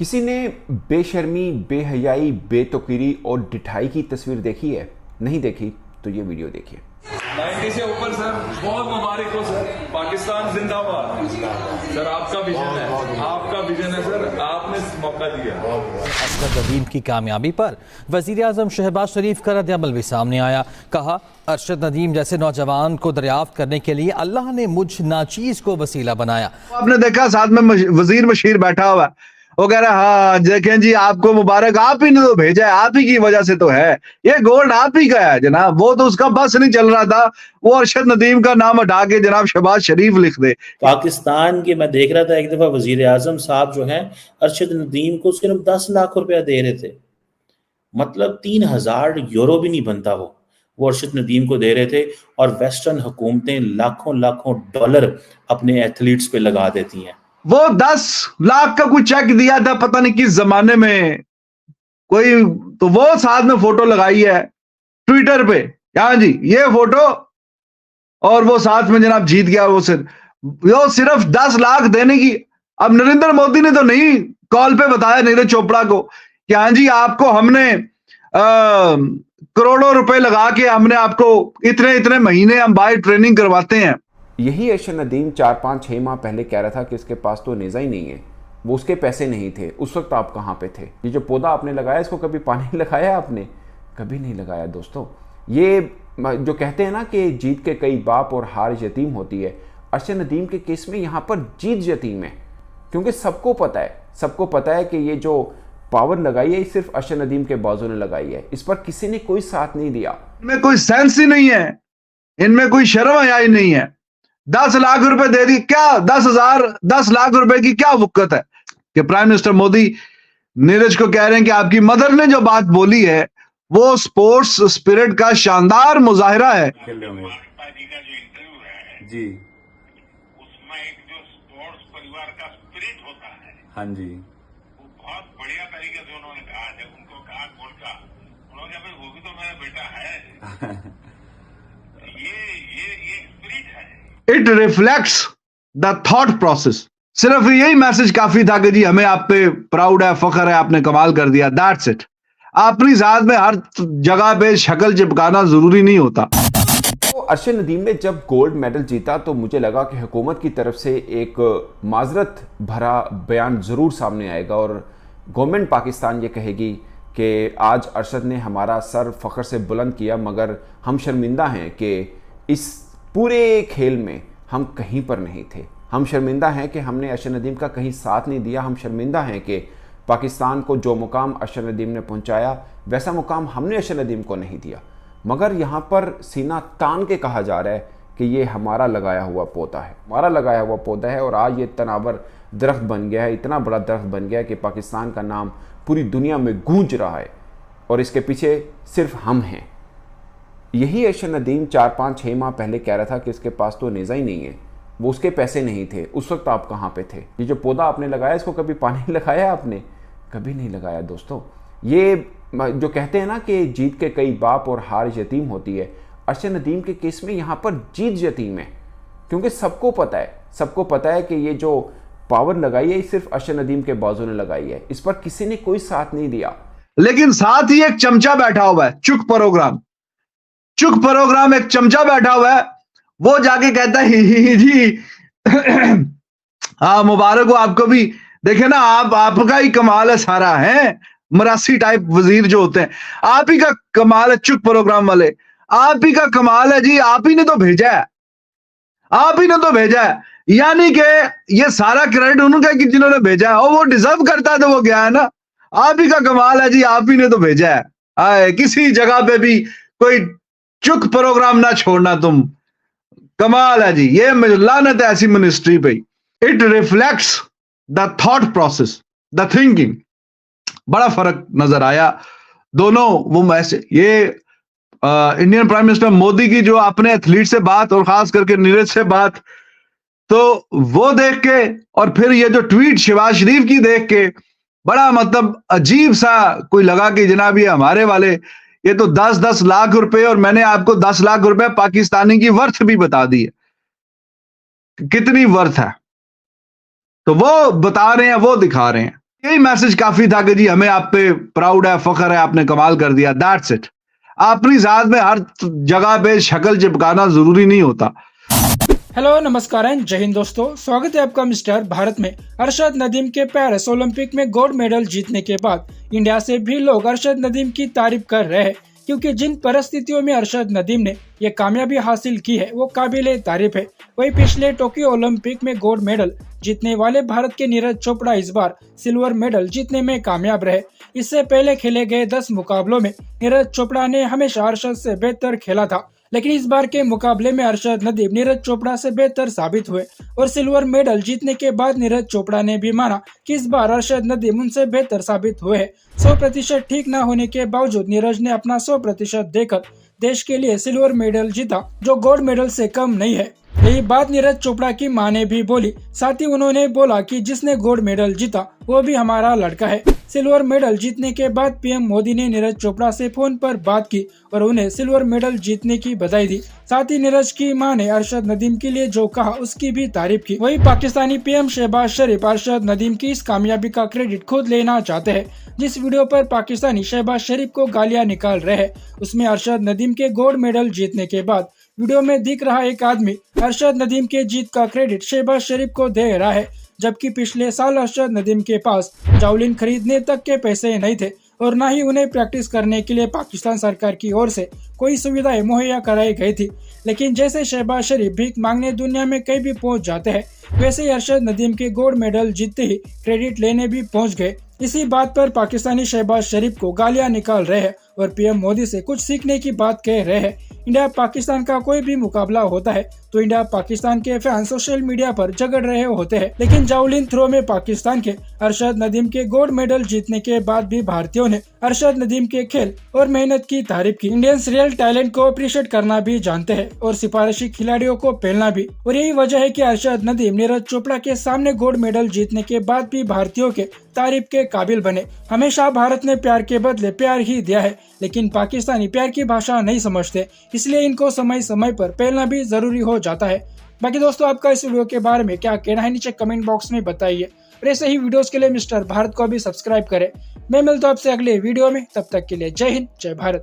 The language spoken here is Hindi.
किसी ने बेशर्मी, बेहयाई, बेतुकीरी और ढिठाई की तस्वीर देखी है? नहीं देखी तो ये वीडियो देखिए। 90 से ऊपर सर, बहुत मुबारक हो सर। पाकिस्तान जिंदाबाद। सर आपका विजन है, आपका विजन है सर, आपने मौका दिया। अरशद नदीम की कामयाबी पर वजीर आजम शहबाज शरीफ का रद्द-ए-अमल भी सामने आया। कहा, अरशद नदीम जैसे नौजवान को दरियाफ्त करने के लिए अल्लाह ने मुझ नाचीज को वसीला बनाया। आपने देखा साथ में वजीर बशीर बैठा हुआ है, वो कह रहा है हाँ देखें जी आपको मुबारक, आप ही ने तो भेजा है, आप ही की वजह से तो है, ये गोल्ड आप ही का है जनाब। वो तो उसका बस नहीं चल रहा था, वो अरशद नदीम का नाम हटा के जनाब शहबाज शरीफ लिख दे। पाकिस्तान के मैं देख रहा था एक दफा वजीर आजम साहब जो हैं अरशद नदीम को सिर्फ 10 लाख रुपया दे रहे थे, मतलब 3000 यूरो भी नहीं बनता वो अरशद नदीम को दे रहे थे। और वेस्टर्न हुकूमतें लाखों लाखों डॉलर अपने एथलीट्स पे लगा देती हैं। वो 10 लाख का कोई चेक दिया था पता नहीं किस जमाने में कोई, तो वो साथ में फोटो लगाई है ट्विटर पे, हाँ जी ये फोटो, और वो साथ में जनाब जीत गया। वो सिर्फ 10 लाख देने की। अब नरेंद्र मोदी ने तो नहीं कॉल पे बताया नीरज चोपड़ा को कि हाँ जी आपको हमने करोड़ों रुपए लगा के हमने आपको इतने इतने महीने हम बाय ट्रेनिंग करवाते हैं। यही अरशद नदीम 4-5-6 माह पहले कह रहा था कि इसके पास तो नेज़ा ही नहीं है, वो उसके पैसे नहीं थे। उस वक्त आप कहाँ पे थे? ये जो पौधा आपने लगाया इसको कभी पानी लगाया आपने? कभी नहीं लगाया दोस्तों। ये जो कहते हैं ना कि जीत के कई बाप और हार यतीम होती है, अरशद नदीम के केस में यहाँ पर जीत यतीम है। क्योंकि सबको पता है कि ये जो पावर लगाई है सिर्फ अरशद नदीम के बाजू ने लगाई है, इस पर किसी ने कोई साथ नहीं दिया। इनमें कोई सेंस ही नहीं है, इनमें कोई शर्म हया ही नहीं है। 10 लाख रुपए दे दी, क्या 10 लाख रुपए की क्या वक़्त है कि प्राइम मिनिस्टर मोदी नीरज को कह रहे हैं कि आपकी मदर ने जो बात बोली है वो स्पोर्ट्स स्पिरिट का शानदार मुजाहिरा है। जी जी उसमें एक जो स्पोर्ट्स परिवार का स्पिरिट होता है, हाँ जी, वो बहुत बढ़िया तरीके से उन्होंने कहा। जब उनको कहा गोल्ड का, उन्होंने कहा भाई वो भी तो मेरा बेटा है। ये स्पिरिट है। It reflects the thought process. सिर्फ यही मैसेज काफी था कि जी हमें आप पे प्राउड है, फख्र है, आपने कमाल कर दिया। That's it. अपनी जात में हर जगह पे शक्ल चिपकाना जरूरी नहीं होता। तो अरशद नदीम ने जब गोल्ड मेडल जीता तो मुझे लगा कि हुकूमत की तरफ से एक माजरत भरा बयान ज़रूर सामने आएगा और गवर्नमेंट पाकिस्तान ये कहेगी कि आज अरशद ने हमारा सर फ़ख्र से बुलंद किया, मगर हम शर्मिंदा हैं कि इस पूरे खेल में हम कहीं पर नहीं थे। हम शर्मिंदा हैं कि हमने अरशद नदीम का कहीं साथ नहीं दिया। हम शर्मिंदा हैं कि पाकिस्तान को जो मुकाम अरशद नदीम ने पहुंचाया वैसा मुकाम हमने अरशद नदीम को नहीं दिया। मगर यहाँ पर सीना तान के कहा जा रहा है कि ये हमारा लगाया हुआ पौधा है, हमारा लगाया हुआ पौधा है। और आज ये तनावर दरख्त बन गया है, इतना बड़ा दरख्त बन गया है कि पाकिस्तान का नाम पूरी दुनिया में गूंज रहा है और इसके पीछे सिर्फ हम हैं। यही अरशद नदीम 4-5-6 माह पहले कह रहा था कि इसके पास तो नेज़ा ही नहीं है, वो उसके पैसे नहीं थे। उस वक्त आप कहाँ पे थे? ये जो पौधा आपने लगाया इसको कभी पानी लगाया आपने? कभी नहीं लगाया दोस्तों। ये जो कहते हैं ना कि जीत के कई बाप और हार यतीम होती है, अरशद नदीम के केस में यहाँ पर जीत यतीम है। क्योंकि सबको पता है कि ये जो पावर लगाई है सिर्फ अरशद नदीम के बाजू ने लगाई है, इस पर किसी ने कोई साथ नहीं दिया। लेकिन साथ ही एक चमचा बैठा हुआ है, चुक प्रोग्राम एक चमचा बैठा हुआ है, वो जाके कहता है ही जी हाँ मुबारक हो आपको भी। देखे ना आपका ही कमाल है सारा, है मरासी टाइप वजीर जो होते हैं, आप ही का कमाल है। चुक प्रोग्राम वाले, आप ही का कमाल है जी, आप ही ने तो भेजा है। यानी कि ये सारा क्रेडिट उनका कि जिन्होंने भेजा है, और वो डिजर्व करता है तो वो गया है ना। आप ही का कमाल है जी, आप ही ने तो भेजा है। आए किसी जगह पे भी कोई चुक प्रोग्राम ना छोड़ना तुम, कमाल है जी। ये लानत है ऐसी मिनिस्ट्री पे। It reflects the thought process, the thinking. बड़ा फर्क नजर आया दोनों वो मैसेज। ये इंडियन प्राइम मिनिस्टर मोदी की जो अपने एथलीट से बात और खास करके नीरज से बात, तो वो देख के और फिर ये जो ट्वीट शहबाज शरीफ की देख के बड़ा मतलब अजीब सा कोई लगा कि जनाब ये हमारे वाले ये तो 10-10 लाख रुपए, और मैंने आपको 10 लाख रुपए पाकिस्तानी की वर्थ भी बता दी है कितनी वर्थ है, तो वो बता रहे हैं, वो दिखा रहे हैं। यही मैसेज काफी था कि जी हमें आप पे प्राउड है, फख्र है, आपने कमाल कर दिया, दैट्स इट। अपनी जात में हर जगह पे शक्ल चिपकाना जरूरी नहीं होता। हेलो नमस्कार एंड जय हिंद दोस्तों, स्वागत है आपका मिस्टर भारत में। अरशद नदीम के पेरिस ओलंपिक में गोल्ड मेडल जीतने के बाद इंडिया से भी लोग अरशद नदीम की तारीफ कर रहे हैं, क्योंकि जिन परिस्थितियों में अरशद नदीम ने ये कामयाबी हासिल की है वो काबिले तारीफ है। वही पिछले टोक्यो ओलंपिक में गोल्ड मेडल जीतने वाले भारत के नीरज चोपड़ा इस बार सिल्वर मेडल जीतने में कामयाब रहे। इससे पहले खेले गए 10 मुकाबलों में नीरज चोपड़ा ने हमेशा अरशद से बेहतर खेला था, लेकिन इस बार के मुकाबले में अरशद नदीम नीरज चोपड़ा से बेहतर साबित हुए और सिल्वर मेडल जीतने के बाद नीरज चोपड़ा ने भी माना कि इस बार अरशद नदीम उनसे बेहतर साबित हुए हैं। 100% ठीक न होने के बावजूद नीरज ने अपना 100% देकर देश के लिए सिल्वर मेडल जीता, जो गोल्ड मेडल से कम नहीं है। यही बात नीरज चोपड़ा की मां ने भी बोली। साथ ही उन्होंने बोला कि जिसने गोल्ड मेडल जीता वो भी हमारा लड़का है। सिल्वर मेडल जीतने के बाद पीएम मोदी ने नीरज चोपड़ा से फोन पर बात की और उन्हें सिल्वर मेडल जीतने की बधाई दी। साथ ही नीरज की मां ने अरशद नदीम के लिए जो कहा उसकी भी तारीफ की। वही पाकिस्तानी पीएम शहबाज शरीफ अरशद नदीम की इस कामयाबी का क्रेडिट खुद लेना चाहते हैं। जिस वीडियो पर पाकिस्तानी शहबाज शरीफ को गालियां निकाल रहे हैं, उसमें अरशद नदीम के गोल्ड मेडल जीतने के बाद वीडियो में दिख रहा एक आदमी अरशद नदीम के जीत का क्रेडिट शहबाज शरीफ को दे रहा है, जबकि पिछले साल अरशद नदीम के पास जावलिन खरीदने तक के पैसे नहीं थे और न ही उन्हें प्रैक्टिस करने के लिए पाकिस्तान सरकार की ओर से कोई सुविधाएं मुहैया कराई गई थी। लेकिन जैसे शहबाज शरीफ भीख मांगने दुनिया में कहीं भी पहुंच जाते हैं, वैसे ही अरशद नदीम के गोल्ड मेडल जीतते ही क्रेडिट लेने भी पहुंच गए। इसी बात पर पाकिस्तानी शहबाज शरीफ को गालियां निकाल रहे हैं और पीएम मोदी से कुछ सीखने की बात कह रहे हैं। इंडिया पाकिस्तान का कोई भी मुकाबला होता है तो इंडिया पाकिस्तान के फैन सोशल मीडिया पर झगड़ रहे होते हैं, लेकिन जावलिन थ्रो में पाकिस्तान के अरशद नदीम के गोल्ड मेडल जीतने के बाद भी भारतीयों ने अरशद नदीम के खेल और मेहनत की तारीफ की। इंडियंस रियल टैलेंट को अप्रिशिएट करना भी जानते हैं और सिफारिशी खिलाड़ियों को पहलना भी, और यही वजह है कि अरशद नदीम नीरज चोपड़ा के सामने गोल्ड मेडल जीतने के बाद भी भारतीयों के तारीफ के काबिल बने। हमेशा भारत ने प्यार के बदले प्यार ही दिया है, लेकिन पाकिस्तानी प्यार की भाषा नहीं समझते, इसलिए इनको समय समय पर पहलना भी जरूरी हो जाता है। बाकी दोस्तों, आपका इस वीडियो के बारे में क्या कहना है नीचे कमेंट बॉक्स में बताइए और ऐसे ही वीडियोस के लिए मिस्टर भारत को भी सब्सक्राइब करें। मैं मिलता हूं आपसे अगले वीडियो में, तब तक के लिए जय हिंद, जय भारत।